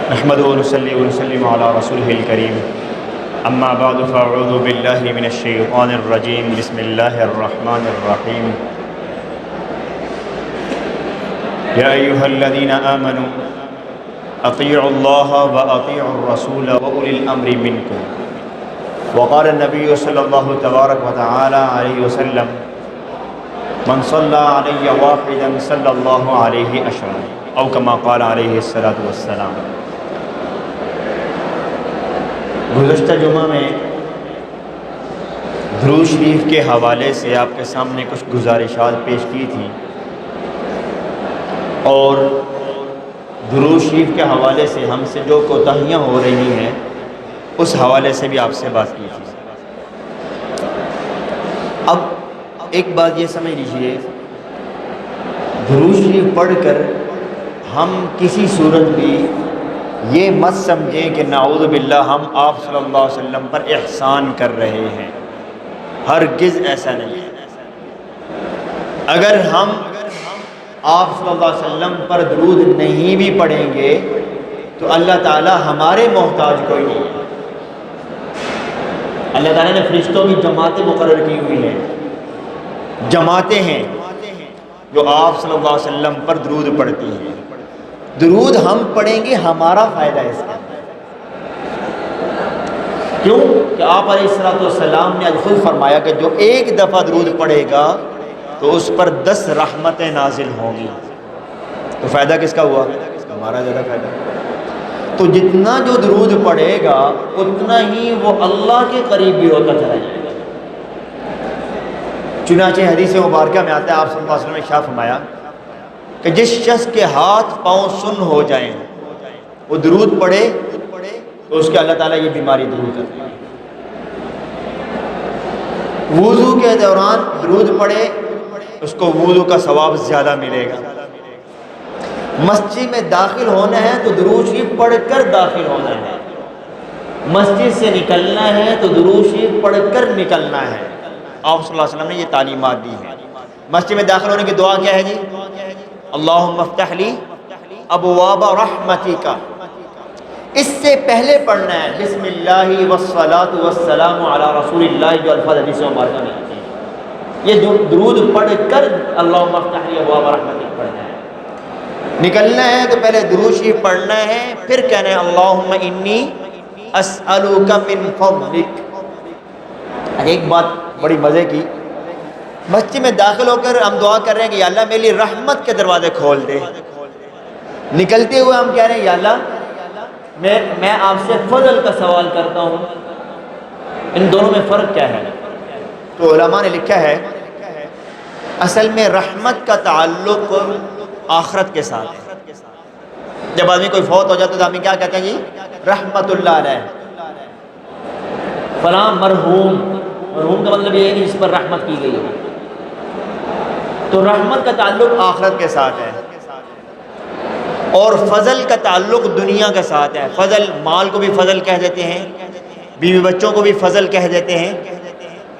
نحمد ونصلي ونسلم على رسوله الكريم اما بعد فاعوذ بالله من الشيطان الرجيم بسم الله الرحمن الرحيم يا أيها الذين آمنوا اطيعوا الله واطيعوا الرسول وأولي الأمر منكم وقال النبي صلى الله تبارك وتعالى عليه وسلم من صلى علي واحدا صلى الله عليه عشرا او كما قال عليه الصلاة والسلام۔ گزشتہ جمعہ میں درود شریف کے حوالے سے آپ کے سامنے کچھ گزارشات پیش کی تھیں اور درود شریف کے حوالے سے ہم سے جو کوتاہیاں ہو رہی ہیں اس حوالے سے بھی آپ سے بات کی تھی۔ اب ایک بات یہ سمجھ لیجئے، درود شریف پڑھ کر ہم کسی صورت بھی یہ مت سمجھیں کہ نعوذ باللہ ہم آپ صلی اللہ علیہ وسلم پر احسان کر رہے ہیں، ہرگز ایسا نہیں ہے۔ اگر ہم آپ صلی اللہ علیہ وسلم پر درود نہیں بھی پڑھیں گے تو اللہ تعالی ہمارے محتاج کوئی نہیں ہے۔ اللہ تعالیٰ نے فرشتوں کی جماعتیں مقرر کی ہوئی ہیں، جماعتیں ہیں جو آپ صلی اللہ علیہ وسلم پر درود پڑھتی ہیں۔ درود ہم پڑھیں گے، ہمارا فائدہ ہے اس کا۔ کیوں کہ آپ علیہ السلام نے آج خود فرمایا کہ جو ایک دفعہ درود پڑھے گا تو اس پر 10 رحمتیں نازل ہوں گی۔ تو فائدہ کس کا ہوا؟ ہمارا زیادہ فائدہ۔ تو جتنا جو درود پڑھے گا اتنا ہی وہ اللہ کے قریب بھی ہوتا چلا جائے گا۔ چنانچہ حدیث مبارکہ میں آتا ہے، آپ صلی اللہ علیہ وسلم نے ارشاد فرمایا کہ جس شخص کے ہاتھ پاؤں سن ہو جائیں وہ درود پڑھے تو اس کے اللہ تعالیٰ یہ بیماری دور کرتے ہیں۔ وضو کے دوران درود پڑھے اس کو وضو کا ثواب زیادہ ملے گا۔ مسجد میں داخل ہونا ہے تو درود شریف پڑھ کر داخل ہونا ہے، مسجد سے نکلنا ہے تو درود شریف پڑھ کر نکلنا ہے۔ آپ صلی اللہ علیہ وسلم نے یہ تعلیمات دی ہیں۔ مسجد میں داخل ہونے کی دعا کیا ہے جی؟ اللہم افتح لی ابواب رحمتک۔ اس سے پہلے پڑھنا ہے بسم اللہ والصلاة والسلام علی رسول اللہ، جو الفاظ حدیث مبارکہ میں آتے ہیں۔ یہ درود پڑھ کر اللہم افتح لی ابواب رحمتک پڑھنا ہے۔ نکلنا ہے تو پہلے درود شریف پڑھنا ہے، پھر کہنا ہے اللہم انی اسألک من فضلک۔ ایک بات بڑی مزے کی، مسجد میں داخل ہو کر ہم دعا کر رہے ہیں کہ یا اللہ میرے لیے رحمت کے دروازے کھول دے، نکلتے ہوئے ہم کہہ رہے ہیں یا اللہ میں آپ سے فضل کا سوال کرتا ہوں۔ ان دونوں میں فرق کیا ہے؟ تو علماء نے لکھا ہے اصل میں رحمت کا تعلق آخرت کے ساتھ ہے۔ جب آدمی کوئی فوت ہو جاتا ہے تو آدمی کیا کہتے ہیں جی؟ رحمت اللہ علیہ، فلاں مرحوم۔ مرحوم کا مطلب یہ ہے کہ جس پر رحمت کی گئی ہے۔ تو رحمت کا تعلق آخرت کے ساتھ ہے اور فضل کا تعلق دنیا کے ساتھ ہے۔ فضل مال کو بھی فضل کہہ دیتے ہیں، بیوی بچوں کو بھی فضل کہہ دیتے ہیں،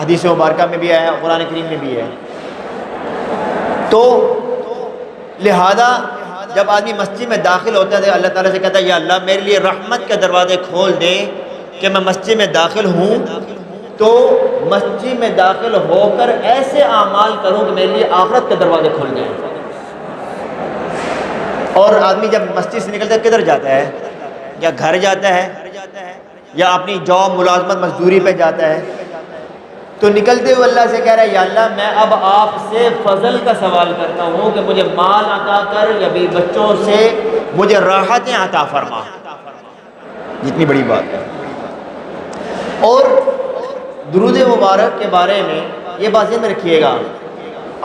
حدیث مبارکہ میں بھی ہے، قرآن کریم میں بھی ہے۔ تو لہذا جب آدمی مسجد میں داخل ہوتا ہے تو اللہ تعالیٰ سے کہتا ہے یا اللہ میرے لیے رحمت کے دروازے کھول دے کہ میں مسجد میں داخل ہوں تو مسجد میں داخل ہو کر ایسے اعمال کروں کہ میرے لیے آخرت کے دروازے کھل جائیں۔ اور آدمی جب مسجد سے نکلتا ہے کدھر جاتا ہے؟ یا گھر جاتا ہے یا اپنی جاب ملازمت مزدوری پہ جاتا ہے، تو نکلتے ہوئے اللہ سے کہہ رہا ہے یا اللہ میں اب آپ سے فضل کا سوال کرتا ہوں کہ مجھے مال عطا کر یا بھی بچوں سے مجھے راحتیں عطا فرما۔ جتنی بڑی بات ہے۔ اور درود مبارک کے بارے میں یہ بات ذہن میں رکھیے گا،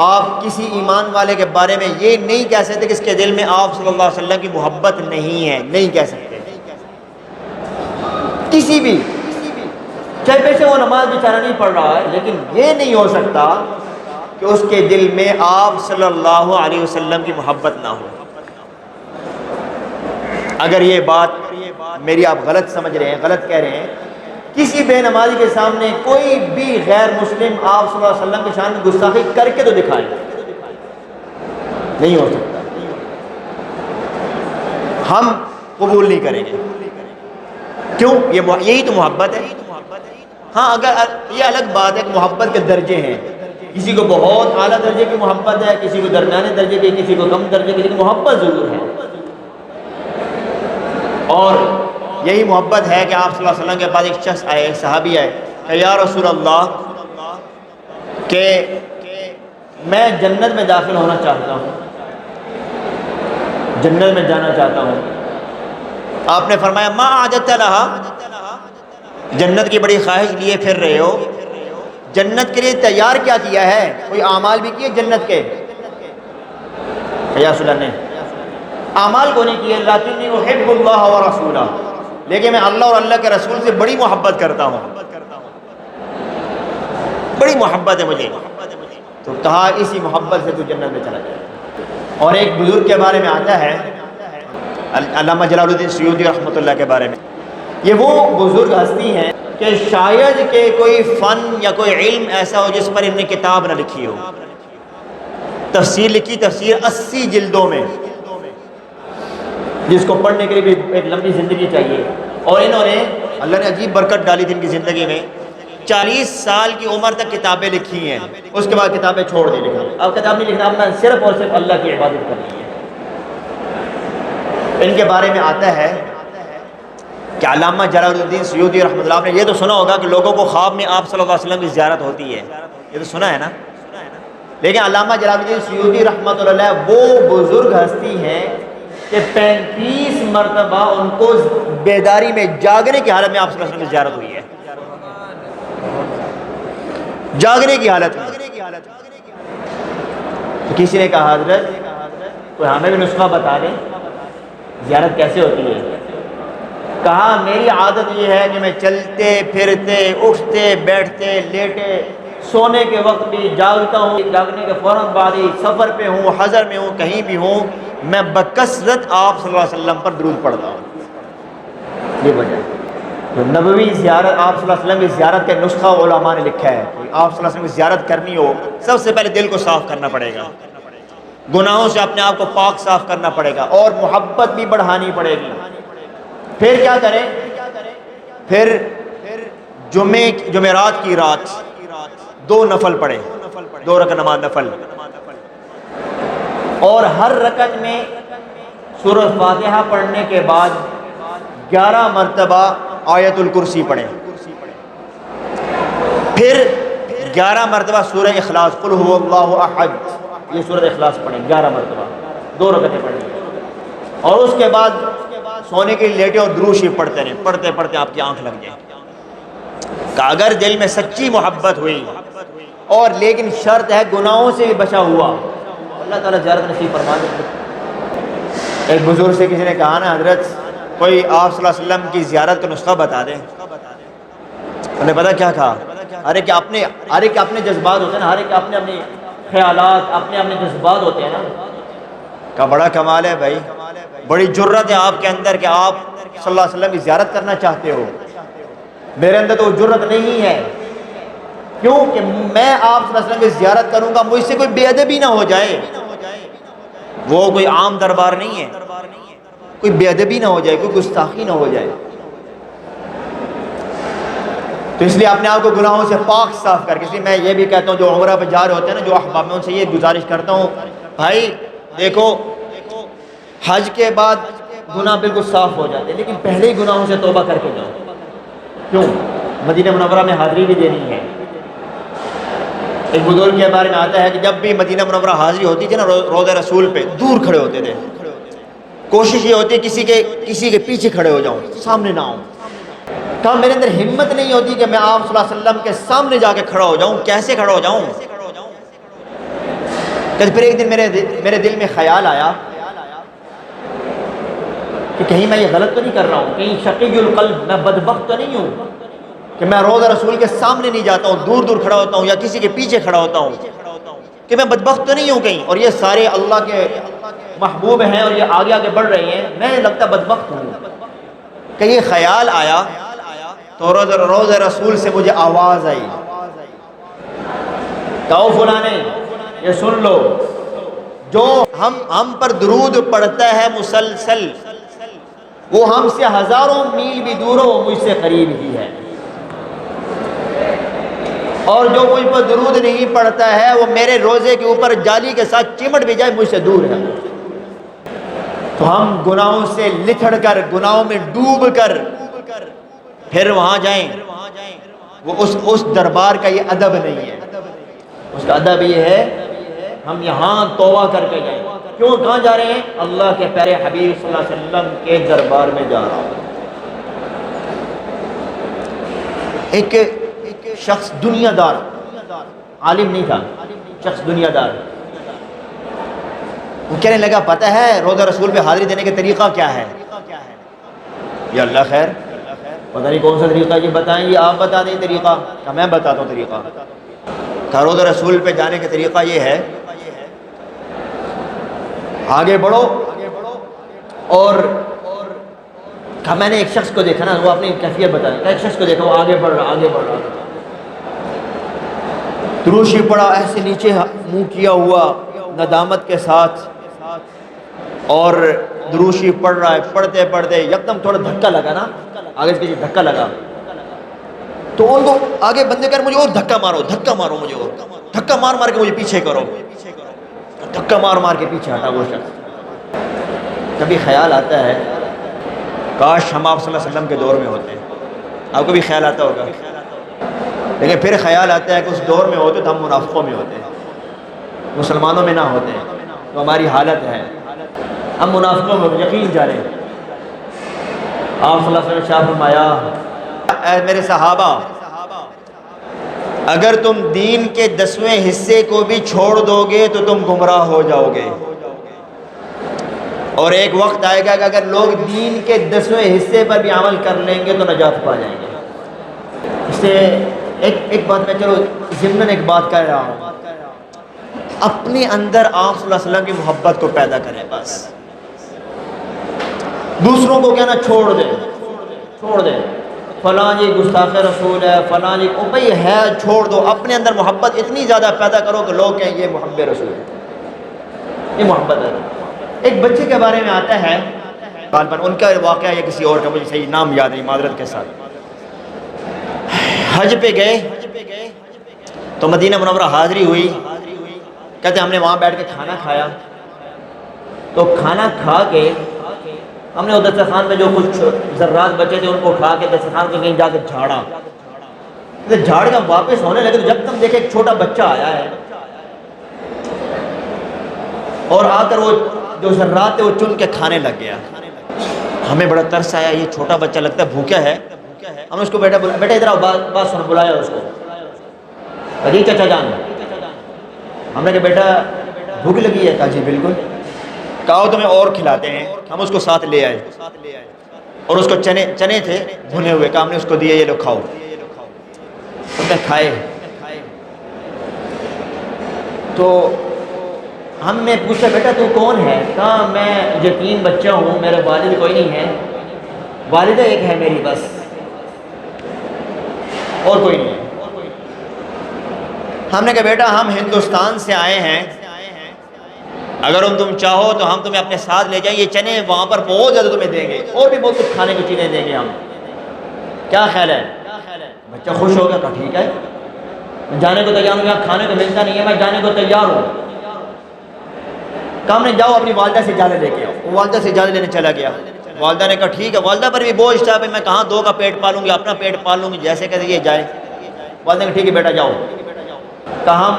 آپ کسی ایمان والے کے بارے میں یہ نہیں کہہ سکتے کہ اس کے دل میں آپ صلی اللہ علیہ وسلم کی محبت نہیں ہے، نہیں کہہ سکتے۔ کسی بھی، چاہے پیسے وہ نماز بیچارہ نہیں پڑھ رہا ہے، لیکن یہ نہیں ہو سکتا کہ اس کے دل میں آپ صلی اللہ علیہ وسلم کی محبت نہ ہو۔ اگر یہ بات میری آپ غلط سمجھ رہے ہیں، غلط کہہ رہے ہیں، کسی بے نمازی کے سامنے کوئی بھی غیر مسلم آپ صلی اللہ علیہ وسلم کے شان میں گستاخی کر کے تو دکھائے، نہیں ہو سکتا۔ ہم قبول نہیں کریں گے. کیوں؟ یہی تو محبت ہے. ہاں اگر یہ الگ بات ہے کہ محبت کے درجے ہیں، کسی کو بہت اعلیٰ درجے کی محبت ہے، کسی کو درمیانے درجے کی، کسی کو کم درجے کی، لیکن محبت ضرور ہے. اور یہی محبت ہے کہ آپ صلی اللہ علیہ وسلم کے پاس ایک شخص آئے، ایک صحابی آئے کہ یا رسول اللہ کہ میں جنت میں داخل ہونا چاہتا ہوں، جنت میں جانا چاہتا ہوں. آپ نے فرمایا ما عادت لہا، جنت کی بڑی خواہش لیے پھر رہے ہو، جنت کے لیے تیار کیا کیا ہے؟ کوئی اعمال بھی کیے جنت کے؟ یا رسول اللہ نے اعمال کو نہیں کیے، لیکن احب اللہ و رسولہ، لیکن میں اللہ اور اللہ کے رسول سے بڑی محبت کرتا ہوں، بڑی محبت ہے مجھے. تو کہا اسی محبت سے تو جنت میں چلا جائے. اور ایک بزرگ کے بارے میں آتا ہے، علامہ جلال الدین سیوطی رحمۃ اللہ کے بارے میں، یہ وہ بزرگ ہستی ہیں کہ شاید کہ کوئی فن یا کوئی علم ایسا ہو جس پر انہوں نے کتاب نہ لکھی ہو. تفسیر لکھی، تفسیر 80 جلدوں میں، جس کو پڑھنے کے لیے بھی ایک لمبی زندگی چاہیے. اور انہوں نے، اللہ نے عجیب برکت ڈالی تھی ان کی زندگی میں، 40 سال کی عمر تک کتابیں لکھی ہیں، اس کے بعد کتابیں چھوڑ دی. لکھنا اب کتاب نہیں لکھنا، اب صرف اور صرف اللہ کی عبادت کرنی ہے. ان کے بارے میں آتا ہے کہ علامہ جلال الدین سیوطی رحمۃ اللہ نے یہ تو سنا ہوگا کہ لوگوں کو خواب میں آپ صلی اللہ علیہ وسلم کی زیارت ہوتی ہے، یہ تو سنا ہے نا. لیکن علامہ جلال الدین سیوطی رحمۃ اللہ وہ بزرگ ہستی ہیں کہ 35 مرتبہ ان کو بیداری میں، جاگنے کی حالت میں آپ صلی اللہ علیہ وسلم کی زیارت ہوئی ہے، جاگنے کی حالت میں. تو کسی نے کہا حضرت کوئی ہمیں بھی نسخہ بتا دیں زیارت کیسے ہوتی ہے. کہا میری عادت یہ ہے کہ میں چلتے پھرتے، اٹھتے بیٹھتے، لیٹے، سونے کے وقت بھی جاگتا ہوں، جاگنے کے فوراً بعد ہی سفر پہ ہوں، حضر میں ہوں، کہیں بھی ہوں، میں بکثرت آپ صلی اللہ علیہ وسلم پر درود پڑھتا ہوں. یہ وجہ ہے. تو نبوی زیارت، آپ صلی اللہ علیہ وسلم کی زیارت کا نسخہ علماء نے لکھا ہے. آپ صلی اللہ علیہ وسلم کی زیارت کرنی ہو، سب سے پہلے دل کو صاف کرنا پڑے گا، گناہوں سے اپنے آپ کو پاک صاف کرنا پڑے گا، اور محبت بھی بڑھانی پڑے گی. پھر کیا کریں؟ پھر جمعرات کی رات 2 نفل پڑھیں، 2 رکعت نماز نفل، اور ہر رکعت میں سورہ فاتحہ پڑھنے کے بعد 11 مرتبہ آیت الکرسی پڑھیں. پھر 11 مرتبہ سورہ اخلاص، قل هو اللہ احد، یہ سورہ اخلاص پڑھیں 11 مرتبہ، 2 رکعتیں پڑھیں. اور اس کے بعد سونے کے لیے لیٹے اور درود شریف پڑھتے رہیں، پڑھتے پڑھتے آپ کی آنکھ لگ جائے. کہ اگر دل میں سچی محبت ہوئی، اور لیکن شرط ہے گناہوں سے بچا ہوا، اللہ تعالیٰ زیارت نصیب فرما دے. ایک بزرگ سے کسی نے کہا نا حضرت کوئی آپ صلی اللہ علیہ وسلم کی زیارت کا نسخہ بتا دیں. انہوں نے پتا کیا کہا؟ ہر ایک کے اپنے جذبات ہوتے ہیں نا، ہر ایک کے اپنے اپنے خیالات، اپنے جذبات ہوتے ہیں نا. کا بڑا کمال ہے بھائی، بڑی جرت ہے آپ کے اندر کہ آپ صلی اللہ علیہ وسلم کی زیارت کرنا چاہتے ہو. میرے اندر تو وہ جرت نہیں ہے. کیوں کہ میں آپ صلی اللہ علیہ وسلم کی زیارت کروں گا، مجھ سے کوئی بے ادبی نہ ہو جائے. وہ کوئی عام دربار نہیں ہے، کوئی بے ادبی نہ ہو جائے، کوئی گستاخی نہ ہو جائے. تو اس لیے اپنے آپ کو گناہوں سے پاک صاف کر کے، اس لیے میں یہ بھی کہتا ہوں جو عمرہ پہ جا رہے ہوتے ہیں نا، جو احباب، میں ان سے یہ گزارش کرتا ہوں بھائی دیکھو حج کے بعد گناہ بالکل صاف ہو جاتے ہیں، لیکن پہلے ہی گناہوں سے توبہ کر کے جاؤ. کیوں؟ مدینہ منورہ میں حاضری بھی دینی ہے. ایک بزرگ کے بارے میں آتا ہے کہ جب بھی مدینہ منورہ حاضری ہوتی تھی نا، روضہ رسول پہ دور کھڑے ہوتے تھے. کوشش یہ ہوتی ہے کسی کے پیچھے کھڑے ہو جاؤں، سامنے نہ آؤں. کہا میرے اندر ہمت نہیں ہوتی کہ میں آپ صلی اللہ علیہ وسلم کے سامنے جا کے کھڑا ہو جاؤں. کیسے کھڑا ہو جاؤں؟ کہ پھر ایک دن میرے دل میں خیال آیا کہ کہیں میں یہ غلط تو نہیں کر رہا ہوں، کہیں شقی القلب، میں بدبخت تو نہیں ہوں کہ میں روضہ رسول کے سامنے نہیں جاتا ہوں، دور دور کھڑا ہوتا ہوں یا کسی کے پیچھے کھڑا ہوتا ہوں، کہ میں بدبخت تو نہیں ہوں کہیں. اور یہ سارے اللہ کے محبوب ہیں اور یہ آگے آگے بڑھ رہے ہیں، میں لگتا بدبخت ہوں. کہ یہ خیال آیا تو روضہ رسول سے مجھے آواز آئی، کہو فلانے یہ سن لو، جو ہم پر درود پڑھتا ہے مسلسل، وہ ہم سے ہزاروں میل بھی دور ہو وہ مجھ سے قریب ہی ہے، اور جو مجھ پر درود نہیں پڑھتا ہے وہ میرے روزے کے اوپر جالی کے ساتھ چمٹ بھی جائے مجھ سے دور ہے۔ تو ہم گناہوں سے لتھڑ کر، گناہوں میں ڈوب کر پھر وہاں جائیں، وہ اس دربار کا یہ ادب نہیں ہے۔ اس کا ادب یہ ہے ہم یہاں توبہ کر کے جائیں۔ کیوں کہاں جا رہے ہیں؟ اللہ کے پیارے حبیب صلی اللہ علیہ وسلم کے دربار میں جا رہا ہوں۔ ایک شخص دنیا دار، عالم نہیں تھا، شخص دنیا دار، وہ کہنے لگا پتہ ہے روضہ رسول پہ حاضری دینے کا طریقہ کیا ہے؟ یا اللہ خیر، پتہ نہیں کون سا طریقہ، یہ بتائیں، یہ آپ بتا دیں طریقہ، کہ میں بتاتا ہوں طریقہ۔ کہ روضہ رسول پہ جانے کا طریقہ یہ ہے، آگے بڑھو، اور کہ میں نے ایک شخص کو دیکھا نا، وہ اپنی کیفیت بتا رہا، ایک شخص کو دیکھا وہ آگے بڑھ رہا، آگے بڑھ رہا، درود شریف پڑھا ایسے نیچے منہ کیا ہوا ندامت کے ساتھ، اور درود شریف پڑھ رہا ہے، پڑھتے پڑھتے یکدم تھوڑا دھکا لگا نا، آگے سے پیچھے دھکا لگا، تو ان کو آگے بندے کر مجھے اور دھکا مارو، دھکا مارو مجھے، اور دھکا مار مار کے مجھے پیچھے کرو، دھکا مار مار کے پیچھے ہٹا وہ شخص۔ کبھی خیال آتا ہے کاش ہم آپ صلی اللہ علیہ وسلم کے دور میں ہوتے ہیں، آپ کو بھی خیال آتا ہوگا، لیکن پھر خیال آتا ہے کہ اس دور میں ہوتے تو ہم منافقوں میں ہوتے، مسلمانوں میں نہ ہوتے، تو ہماری حالت ہے ہم منافقوں میں، یقین جانے۔ آپ صلی اللہ علیہ وسلم نے شاہ فرمایا، اے میرے صحابہ، اگر تم دین کے 10ویں حصے کو بھی چھوڑ دو گے تو تم گمراہ ہو جاؤ گے، اور ایک وقت آئے گا کہ اگر لوگ دین کے 10ویں حصے پر بھی عمل کر لیں گے تو نجات پا جائیں گے۔ اس سے ایک بات میں چلو ضمن ایک بات کہہ رہا ہوں، اپنے اندر آپ صلی اللہ علیہ وسلم کی محبت کو پیدا کریں، بس دوسروں کو کہنا چھوڑ دیں، چھوڑ دیں، فلاں جی گستاخ رسول ہے، فلاں جی او بھائی ہے، چھوڑ دو، اپنے اندر محبت اتنی زیادہ پیدا کرو کہ لوگ کہیں یہ محب رسول ہے، یہ محبت ہے۔ ایک بچے کے بارے میں آتا ہے، غالباً ان کا واقعہ یا کسی اور کا، مجھے صحیح نام یاد نہیں معذرت کے ساتھ، حج پہ گئے تو مدینہ منورہ حاضری ہوئی، کہتے ہم نے وہاں بیٹھ کے کھانا کھایا، تو کھانا کھا کے ہم نے دسترخوان میں جو کچھ ذرات بچے تھے ان کو کھا کے دسترخوان کو کہیں جا کے جھاڑا، جھاڑ کے واپس ہونے لگے تو جب تم دیکھے ایک چھوٹا بچہ آیا ہے، اور آ کر وہ جو ذرات تھے وہ چن کے کھانے لگ گیا۔ ہمیں بڑا ترس آیا، یہ چھوٹا بچہ لگتا ہے بھوکا ہے، ہم نے اس کو بیٹا ادھر آؤ، بات سن، بلایا اس کو، جی چچا جان، ہم نے کہا بیٹا بھوک لگی ہے؟ کہا جی بالکل، کہا تمہیں اور کھلاتے ہیں، ہم اس کو ساتھ لے آئے، اور اس کو چنے تھے بھنے ہوئے، کہا ہم نے اس کو دیے، یہ لو کھاؤ، اس نے کھائے۔ تو ہم نے پوچھا بیٹا تو کون ہے؟ کہا میں یتیم بچہ ہوں، میرے والد کوئی نہیں ہے، والدہ ایک ہے میری بس، اور کوئی نہیں ہے۔ ہم نے کہا بیٹا ہم ہندوستان سے آئے ہیں، اگر تم چاہو تو ہم تمہیں اپنے ساتھ لے جائیں، یہ چنے وہاں پر بہت زیادہ تمہیں دیں گے، اور بھی بہت کچھ کھانے کی چیزیں دیں گے ہم، کیا خیال ہے؟ بچہ خوش ہو گیا، کہا ٹھیک ہے میں جانے کو تیار ہوں، یہاں کھانے کو ملتا نہیں ہے، میں جانے کو تیار ہوں۔ کہا ہم نے جاؤ اپنی والدہ سے اجازت لے کے آؤ، وہ والدہ سے اجازت لینے چلا گیا، والدہ نے کہا ٹھیک ہے، والدہ پر بھی بوجھ تھا، میں کہاں دو کا پیٹ پالوں گی، اپنا پیٹ پال لوں گی، جیسے کہ یہ جائے، والدہ نے کہا ٹھیک ہے بیٹا جاؤ۔ کہا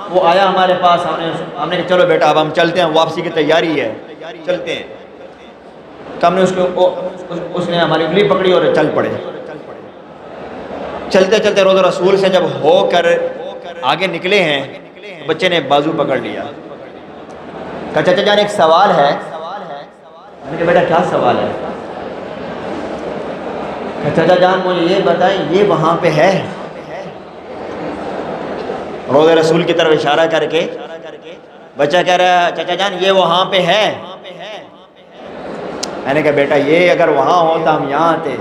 وہ آیا ہمارے پاس، ہم نے کہا چلو بیٹا اب ہم چلتے ہیں، واپسی کی تیاری ہے، چلتے ہیں۔ کہ ہم نے اس نے ہماری انگلی پکڑی اور چل پڑے۔ چلتے چلتے روضہ رسول سے جب ہو کر آگے نکلے ہیں، بچے نے بازو پکڑ لیا، کہا چچا جان ایک سوال ہے۔ میں نے کہا بیٹا کیا سوال ہے؟ کہا چچا جان مجھے یہ بتائیں یہ وہاں پہ ہے؟ روضہ رسول کی طرف اشارہ کر کے بچہ کہہ رہا ہے چچا جان یہ وہاں پہ ہے۔ میں نے کہا بیٹا یہ اگر وہاں ہوتا ہم یہاں آتے،